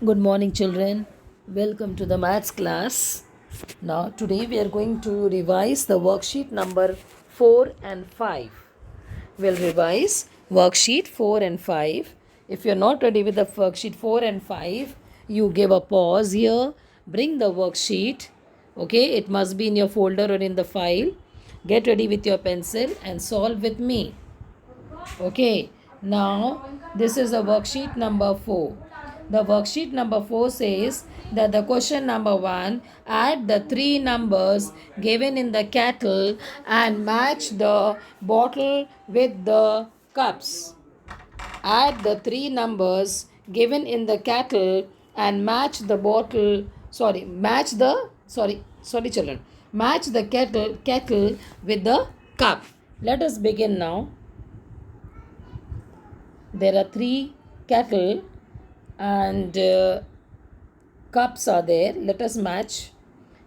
Good morning, children. Welcome to the maths class. Now, today we are going to revise the worksheet number 4 and 5. We'll revise worksheet 4 and 5. If you're not ready with the worksheet 4 and 5, you give a pause here, bring the worksheet. Okay, it must be in your folder or in the file. Get ready with your pencil and solve with me. Okay, now this is a worksheet number 4. The worksheet number 4 says that the question number 1, add the three numbers given in the kettle and match the bottle with the cups. Add the three numbers given in the kettle and match the bottle, children. Match the kettle with the cup. Let us begin now. There are three kettle and cups are there. Let us match.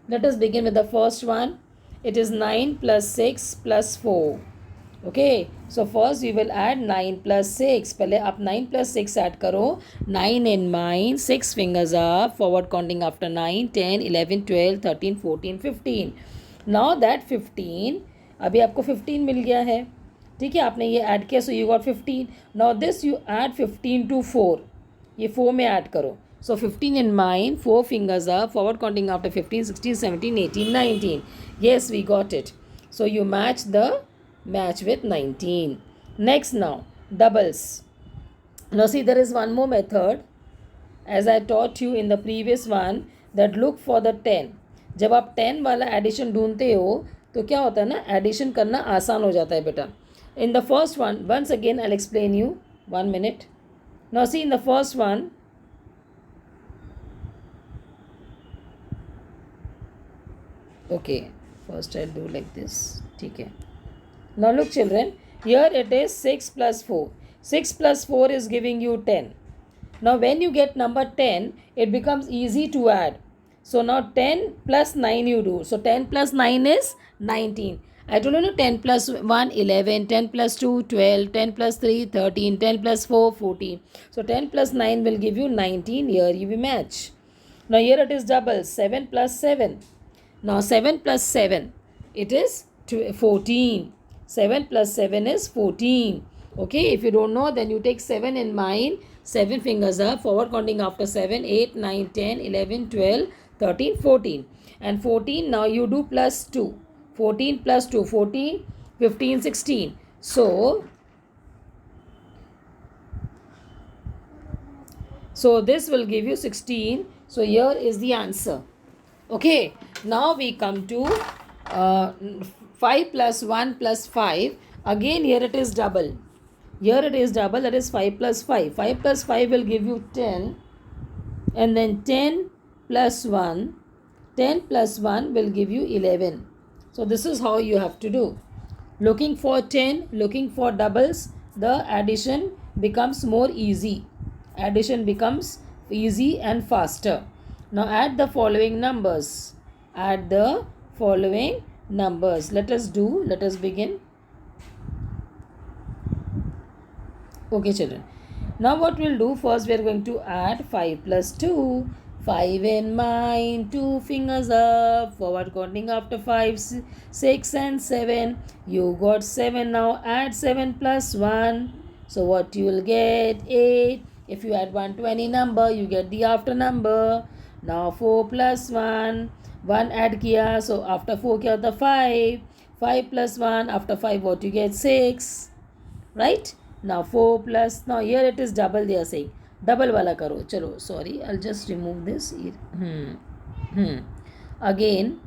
Let us begin with the first one. It is 9 plus 6 plus 4. Okay, so first we will add 9 plus 6. पहले आप 9 plus 6 add करो. 9 in mind, 6 fingers up, forward counting after 9, 10, 11, 12, 13, 14, 15. Now that 15, अभी आपको 15 मिल गया है. ठीक है, आपने ये ऐड किया, so you got 15. Now this you add 15 to 4. ये 4 में ऐड करो. So 15 in mind, 4 fingers up, forward counting after 15, 16, 17, 18, 19. Yes, we got it. So you match with 19. Next now, doubles. Now see, there is one more method. As I taught you in the previous one, that look for the 10. जब आप 10 वाला addition ढूंढते हो तो क्या होता है ना, एडिशन करना आसान हो जाता है बेटा. In the first one, once again I'll explain you. 1 minute. Now see, in the first one, okay, first I'll do like this. ठीक है. Now look, children, here it is 6 plus 4. 6 plus 4 is giving you 10. Now when you get number 10, it becomes easy to add. So now 10 plus 9 you do. So 10 plus 9 is 19. I told you 10 plus 1, 11, 10 plus 2, 12, 10 plus 3, 13, 10 plus 4, 14. So 10 plus 9 will give you 19. Here you will match. Now here it is double, 7 plus 7. Now 7 plus 7, it is 14. 7 plus 7 is 14. Okay, if you don't know, then you take 7 in mind. 7 fingers up, forward counting after 7, 8, 9, 10, 11, 12, 13, 14. And 14, now you do plus 2. 14 plus 2, 14, 15, 16. So this will give you 16. So here is the answer. Okay, now we come to 5 plus 1 plus 5. Again here it is double. Here it is double, that is 5 plus 5. 5 plus 5 will give you 10. And then 10 plus 1. 10 plus 1 will give you 11. So this is how you have to do. Looking for 10, looking for doubles, the addition becomes more easy. Addition becomes easy and faster. Now add the following numbers. Add the following numbers. Let us begin. Okay, children. Now what we'll do, first we are going to add 5 plus 2. 5 in mind, 2 fingers up, forward counting after 5, 6 and 7. You got 7. Now add 7 plus 1. So what you will get? 8. If you add 1 to any number, you get the after number. Now 4 plus 1. 1 add kiya, so after 4 kya hota? 5. 5 plus 1, after 5 what you get? 6. Right? Now 4 plus, now here it is double they are saying. Double wala karo. Chalo, sorry, I'll just remove this. Again,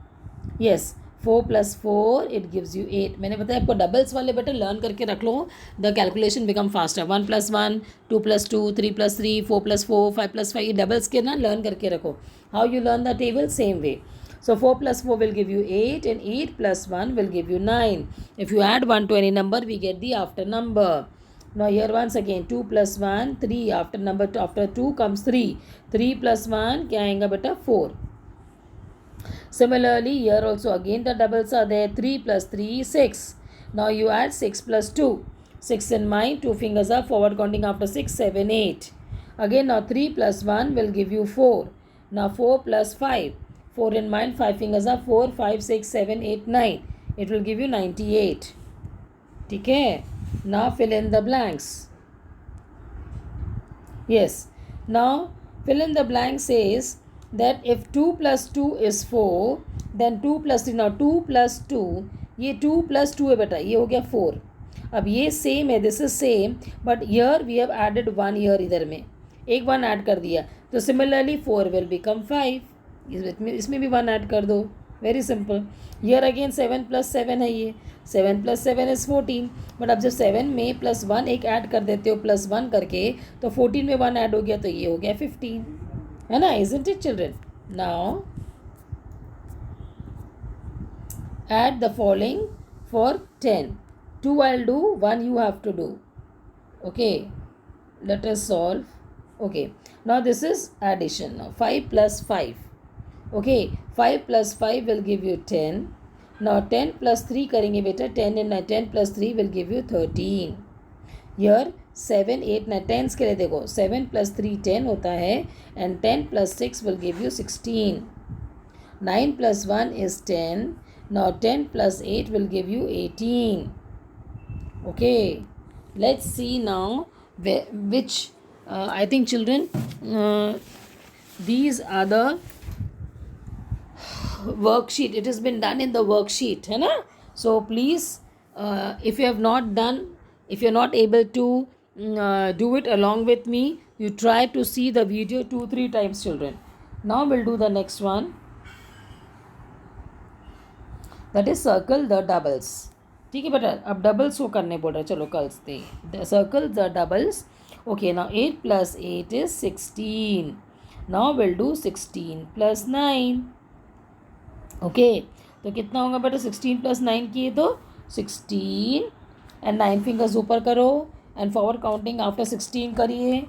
yes, 4 plus 4, it gives you 8. मैंने बताया आपको doubles वाले बेटा learn करके रख लो. The calculation become faster. 1 plus 1, 2 plus 2, 3 plus 3, 4 plus 4, 5 plus 5. ये doubles के ना लर्न करके रखो. How you learn the table? Same way. So 4 plus 4 will give you 8 and 8 plus 1 will give you 9. If you add 1 to any number, we get the after number. Now here once again 2 plus 1, 3. After 2 comes 3. 3 plus 1 क्या आएगा बेटा? 4. Similarly here also again the doubles are there. 3 plus 3, 6. Now you add 6 plus 2. 6 in mind, 2 fingers up, forward counting after 6, 7, 8. Again now 3 plus 1 will give you 4. Now 4 plus 5. 4 in mind, 5 fingers are 4, 5, 6, 7, 8, 9. It will give you 98. ठीक है. Now fill in the blanks. Yes. Now fill in the blank says that if 2 plus 2 is 4, then 2 plus 3. Now 2 plus 2, ये 2 plus 2 है बेटा, ये हो गया 4. अब ये सेम है, this is same, but here we have added 1 year, इधर में एक 1 ऐड कर दिया, तो सिमिलरली 4 विल बिकम 5. इसमें भी 1 ऐड कर दो, very simple. Here again 7 plus 7 है, ये 7 plus 7 is 14. बट अब जब 7 में प्लस 1 एक ऐड कर देते हो प्लस 1 करके, तो 14 में 1 ऐड हो गया, तो ये हो गया 15, है ना. isn't it children? Now add the following for 10. 2 I'll do, 1 you have to do. Okay, let us solve. Okay, now this is addition. Now 5 plus 5. Okay, 5 plus 5 will give you 10. Now 10 plus 3 करेंगे बेटा, 10 and 10 plus 3 will give you 13. Here 7, 8, 9, 10 के लिए देखो, 7 plus 3 10 होता है, and 10 plus 6 will give you 16. 9 plus 1 is 10. Now 10 plus 8 will give you 18. Okay, let's see now which I think children, these are the worksheet. It has been done in the worksheet, है ना. So please, if you have not done, if you're not able to do it along with me, you try to see the video 2-3 times children. Now we'll do the next one, that is circle the doubles. ठीक है बेटा, अब doubles को करने बोल रहे, चलो करते. Circle the doubles. Okay, now 8 plus 8 is 16. Now will do 16 plus 9. Okay, तो कितना होगा बेटा, 16 plus 9 किए तो 16, एंड 9 फिंगर्स ऊपर करो, एंड फॉरवर्ड काउंटिंग आफ्टर 16 करिए.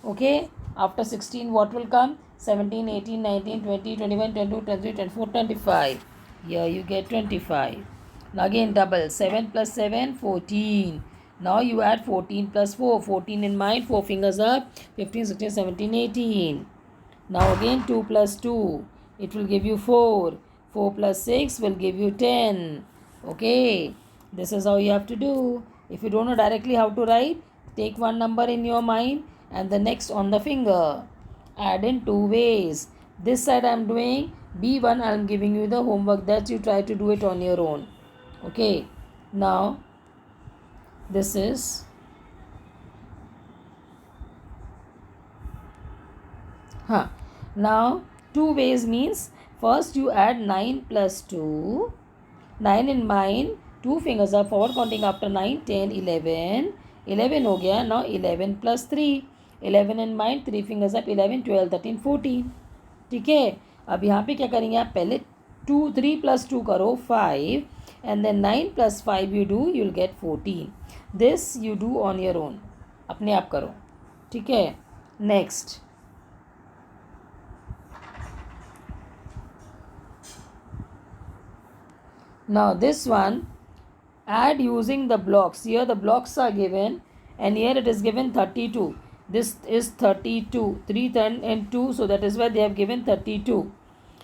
Okay, after 16 what will come, 17, 18, 19, 20, 21, 22, 23, 24, 25. Here you get 25. Now again double, 7 plus 7, 14. Now you add 14 plus 4, 14 in mind, 4 fingers up, 15, 16, 17, 18. Now again 2 plus 2, it will give you 4. 4 plus 6 will give you 10. Okay, this is how you have to do. If you don't know directly how to write, take one number in your mind and the next on the finger. Add in 2 ways. This side I am doing B1, I am giving you the homework that you try to do it on your own. Okay, now this is now 2 ways means first you add 9 plus 2. 9 in mind, 2 fingers are forward counting after 9, 10, 11. 11 हो गया. Now 11 plus 3. 11 in mind, 3 fingers up, 11, 12, 13, 14. ठीक है, अब यहाँ पे क्या करेंगे आप, पहले 3 plus 2 करो 5, and then 9 plus 5 you do, you will get 14. This you do on your own, अपने आप करो. ठीक है, next now this one, add using the blocks. Here the blocks are given, and here it is given 32. This is 32, 3, 10 and 2, so that is why they have given 32.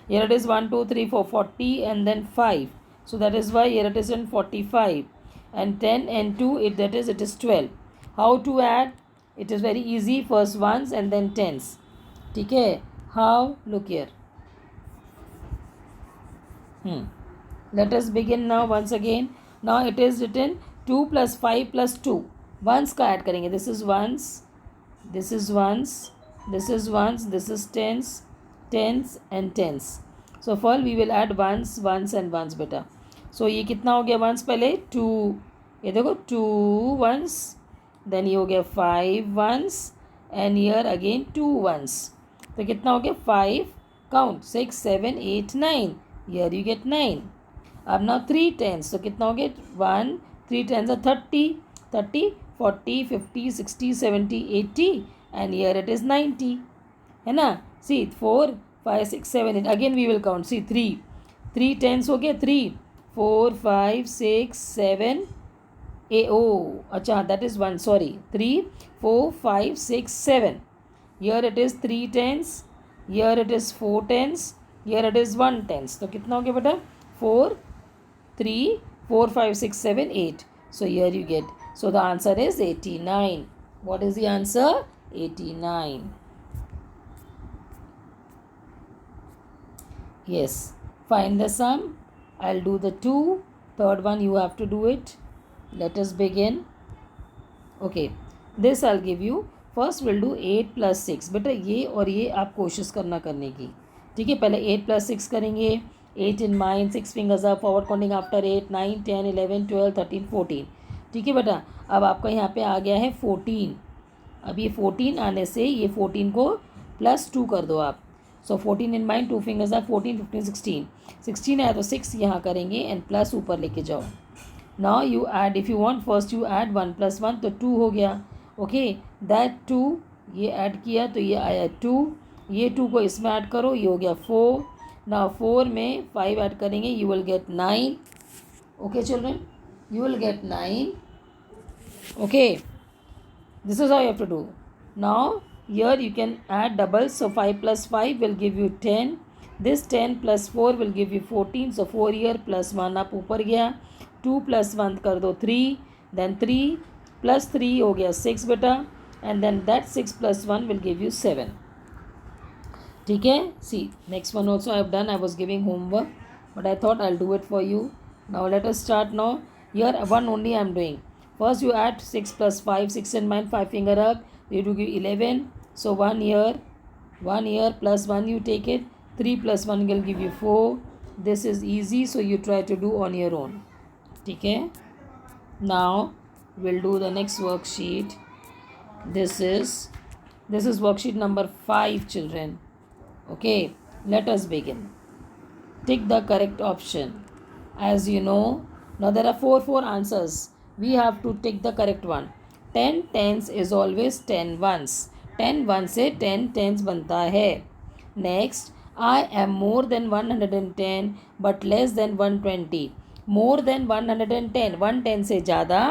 Here it is 1, 2, 3, 4, 40 and then 5, so that is why here it is in 45, and 10 and 2, it is 12. How to add? It is very easy, first ones and then tens. ठीक है, how? Look here. Let us begin now once again. Now it is written 2 plus 5 plus 2. Ones का add करेंगे. This is ones, this is ones, this is ones, this is tens, tens and tens. So first we will add ones, ones and ones बेटा. So ये कितना हो गया ones, पहले 2, ये देखो 2 ones, then ये हो गया 5 ones, and here again 2 ones. तो कितना हो गया 5, count 6, 7, 8, 9. Here you get 9. अब now 3 tens, तो कितना हो गया 1, 3 tens are 30, 30, 40, 50, 60, 70, 80, and here it is 90. है ना. See 4, 5, 6, 7, 8. Again we will count. See 3 tens हो गया 3, 4, 5, 6, 7, 8. Oh अच्छा, that is 1. Sorry, 3, 4, 5, 6, 7. Here it is 3 tens, here it is 4 tens, here it is 1 tens. तो कितना हो गया बेटा? 4, 3, 4, 5, 6, 7, 8. So here you get. So the answer is 89. What is the answer? 89. Yes. Find the sum. I'll do the 2. Third one you have to do it. Let us begin. Okay. This I'll give you. First we'll do 8 plus 6. बेटा ये और ये आप कोशिश करना करने की. ठीक है, पहले 8 plus 6 करेंगे. 8 in mind, 6 fingers up, forward counting after 8, 9, 10, 11, 12, 13, 14. ठीक है बेटा, अब आपका यहाँ पे आ गया है 14. अब ये 14 आने से ये 14 को +2 कर दो आप. सो 14 इन माइंड, 2 फिंगर्स आप, 14, 15, 16. 16 आया तो 6 यहाँ करेंगे एंड प्लस ऊपर लेके जाओ. Now you add, if you want first you add 1 + 1 तो 2 हो गया. ओके, दैट 2 ये ऐड किया तो ये आया 2. ये 2 को इसमें ऐड करो, ये हो गया 4. नाउ 4 में 5 ऐड करेंगे, you will get 9. Okay children, you will get 9. Okay, this is how you have to do. Now here you can add doubles, so 5 plus 5 will give you 10. This 10 plus 4 will give you 14. So 4 here plus 1 आप ऊपर गया. 2 plus 1 कर दो 3. Then 3 plus 3 हो गया 6 बेटा. And then that 6 plus 1 will give you 7. ठीक है. See, next one also I have done. I was giving homework, but I thought I'll do it for you. Now let us start now. Here one only I am doing. First you add 6 plus 5, 6 in mind, 5 finger up, you to give 11. So 1 here plus 1 you take it. 3 plus 1 will give you 4. This is easy, so you try to do on your own. Okay. Now we'll do the next worksheet. This is worksheet number 5, children. Okay, let us begin. Tick the correct option. As you know, now there are 4 answers. We have to take the correct one. 10 tens is always 10 ones. 10 ones से 10 tens बनता है. Next, I am more than 110 but less than 120. More than 110. 110 से ज़्यादा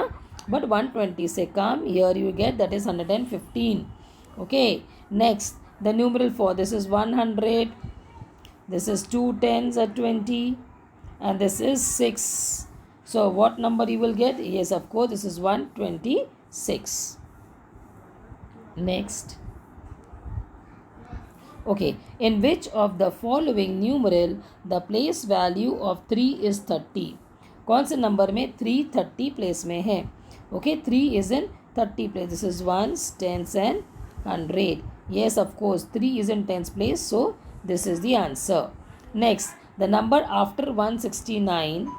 but 120 से कम. Here you get, that is 115. Okay. Next, the numeral 4. This is 100. This is 2 tens at 20. And this is 6. So what number you will get? Yes, of course, this is 126. Next. Okay, in which of the following numeral the place value of 3 is 30? कौन से number में 3 30 place में है? Okay, 3 is in 30 place. This is ones, tens and 100. Yes, of course, 3 is in tens place. So this is the answer. Next, the number after 169.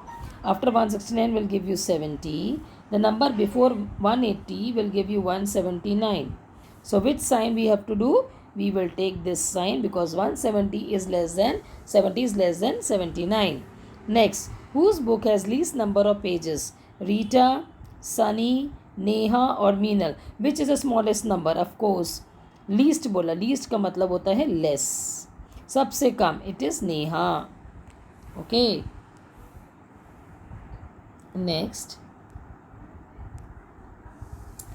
After 169 will give you 70. The number before 180 will give you 179. So which sign we have to do? We will take this sign because 170 is less than 70 is less than 79. Next, whose book has least number of pages? Rita, Sunny, Neha or Meenal? Which is the smallest number? Of course, least बोला. least का मतलब होता है less. सबसे कम. It is Neha. Okay. Next,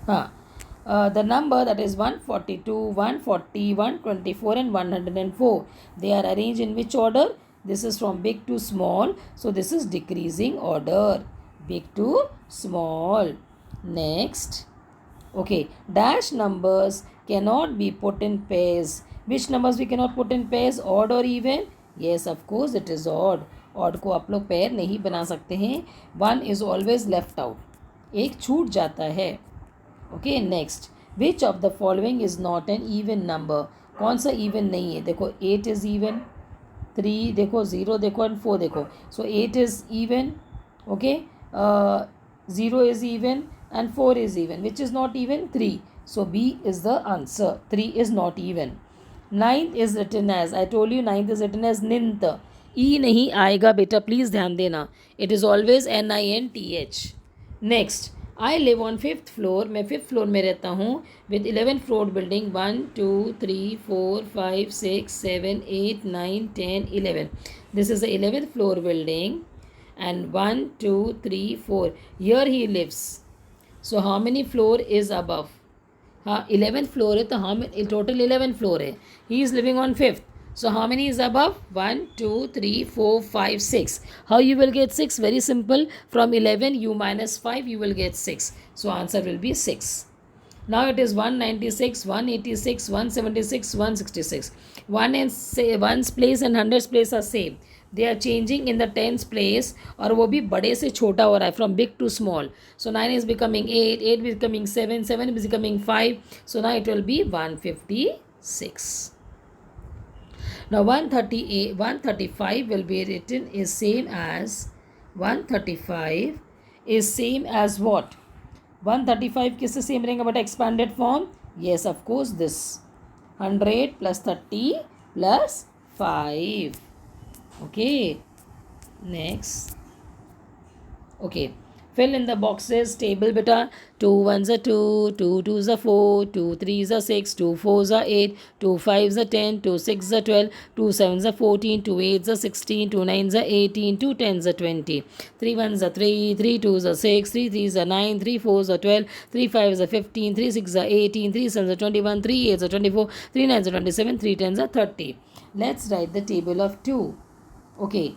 the number that is 142, 140, 124 and 104. They are arranged in which order? This is from big to small. So this is decreasing order. Big to small. Next. Okay. Dash numbers cannot be put in pairs. Which numbers we cannot put in pairs? Odd or even? Yes, of course it is odd. Odd को आप लोग pair नहीं बना सकते हैं. 1 is always left out. एक छूट जाता है. Okay. Next, which of the following is not an even number? कौन सा इवन नहीं है? देखो 8 इज़ इवन, 3 देखो, 0 देखो एंड 4 देखो. So 8 is even. Okay. 0 is even and 4 is even. Which is not even? 3. So B is the answer. 3 is not even. 9th is written as, I told you 9th is written as ninth. E नहीं आएगा बेटा, please ध्यान देना. It is always NINTH. Next, I live on 5th floor. मैं 5th floor में रहता हूँ with 11 floor building. 1 2 3 4 5 6 7 8 9 10 11. This is the 11th floor building and 1 2 3 4. Here he lives. So how many floor is above? हाँ 11th floor है तो how many total 11 floor है. He is living on 5th. So how many is above? 1, 2, 3, 4, 5, 6. How you will get 6? Very simple. From 11 you minus 5 you will get 6. So answer will be 6. Now it is 196, 186, 176, 166. One and say one's place and hundred's place are same. They are changing in the tens place और वो भी बड़े से छोटा हो रहा है from big to small. So 9 is becoming 8, 8 is becoming 7, 7 is becoming 5. So now it will be 156. Now 138, 135 will be written is same as 135 is same as what? 135 किससे सेम रहेगा बेटा expanded form? Yes of course this 100 plus 30 plus 5. Okay next. Okay fill in the boxes table beta. 2 1s are 2, 2 2s are 4, 2 3s are 6, 2 4s are 8, 2 5s are 10, 2 6s are 12, 2 7s are 14, 2 8s are 16, 2 9s are 18, 2 10s are 20, 3 1s are 3, 3 2s are 6, 3 3s are 9, 3 4s are 12, 3 5s are 15, 3 6s are 18, 3 7s are 21, 3 8s are 24, 3 9s are 27, 3 10s are 30. Let's write the table of 2. Okay.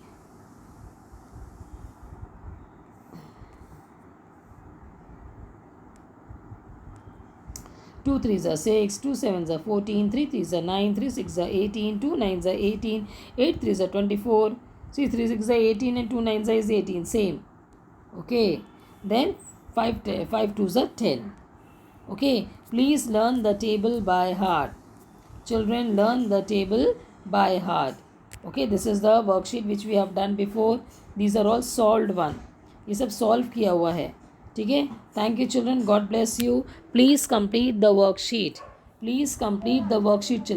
2 3s are 6, 2 7s are 14, 3 3s are 9, 3 6s are 18, 2 9s are 18, 8 3s are 24, 3 3 6 are 18 and 2 9s is 18. Same. Okay. Then 5 2s are 10. Okay. Please learn the table by heart. Children, learn the table by heart. Okay. This is the worksheet which we have done before. These are all solved one. ये सब solve किया हुआ है. ठीक है. Thank you children. God bless you. Please complete the worksheet. Please complete the worksheet children.